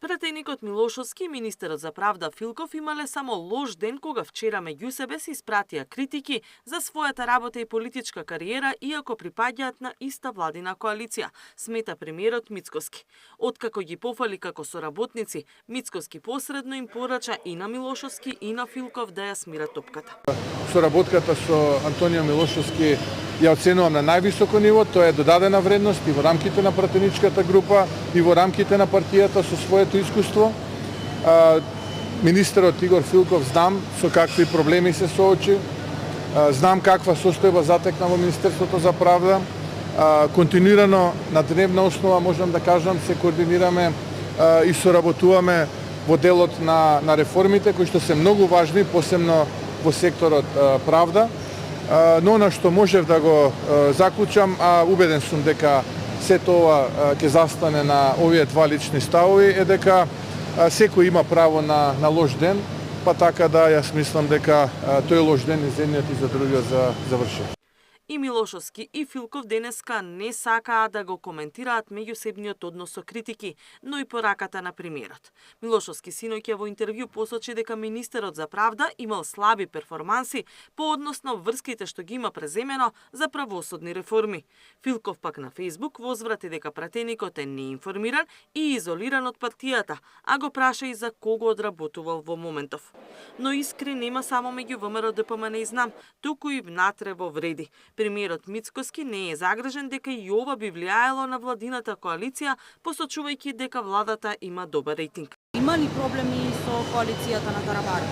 Пратеникот Милошовски и министерот за правда Филков имале само лош ден кога вчера меѓу себе се испратија критики за својата работа и политичка кариера, иако припаѓаат на иста владина коалиција, смета премиерот Мицкоски. Откако ги пофали како соработници, Мицкоски посредно им порача и на Милошовски и на Филков да ја смират топката. Соработката со Антонио Милошовски ја оценувам на највисоко ниво, тоа е додадена вредност и во рамките на пратеничката група и во рамките на партијата со своето искуство. Министерот Игор Филков знам со какви проблеми се соочи, знам каква состојба затекна во Министерството за правда. Континуирано на дневна основа можам да кажам се координираме и соработуваме во делот на реформите кои што се многу важни, посебно во секторот правда. Но на што можев да го заклучам, убеден сум дека се тоа ќе застане на овие два лични ставови, е дека секој има право на лош ден, па така да јас мислам дека тој лош ден и за едниот и за другиот заврши. И Милошовски и Филков денеска не сакаат да го коментираат меѓусебниот однос со критики, но и пораката на премиерот. Милошовски синоќа во интервју посочи дека министерот за правда имал слаби перформанси по однос на врските што ги има преземено за правосудни реформи. Филков пак на Фејсбук возврати дека пратеникот е неинформиран и изолиран од партијата, а го праша и за кого одработувал во моментов. Но искрен нема само меѓу ВМРО, ДПМН и ЗНАМ, туку и внатре во вреди. Премиерот Мицкоски не е загрижен дека и ова би влијаело на владината коалиција, посочувајќи дека владата има добар рейтинг. Има ли проблеми со коалицијата на Карабар?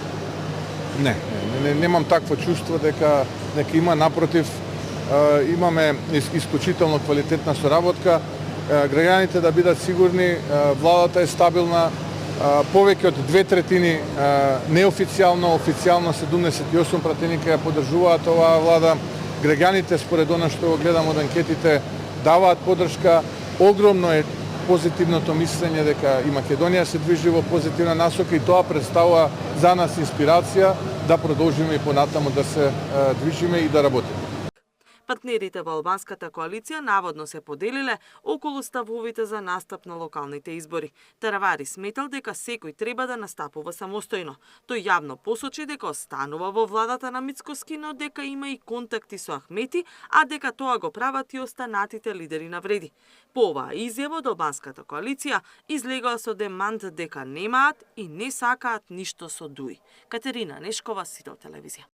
Немам такво чувство дека има, напротив, имаме исклучително квалитетна соработка. Граѓаните да бидат сигурни, владата е стабилна, повеќе од 2/3 неофицијално, официјално 78 пратеника ја поддржуваат оваа влада. Граѓаните, според она што го гледам од анкетите, даваат поддршка. Огромно е позитивното мислење дека и Македонија се движи во позитивна насока и тоа представува за нас инспирација да продолжиме и понатаму да се движиме и да работиме. Партнерите во албанската коалиција наводно се поделиле околу ставовите за настап на локалните избори. Таравари сметал дека секој треба да настапува самостојно. Тој јавно посочи дека останува во владата на Мицкоски, но дека има и контакти со Ахмети, а дека тоа го прават и останатите лидери на вреди. По оваа изјава од албанската коалиција излегоа со демант дека немаат и не сакаат ништо со ДУИ. Катерина Нешкова, Сител телевизија.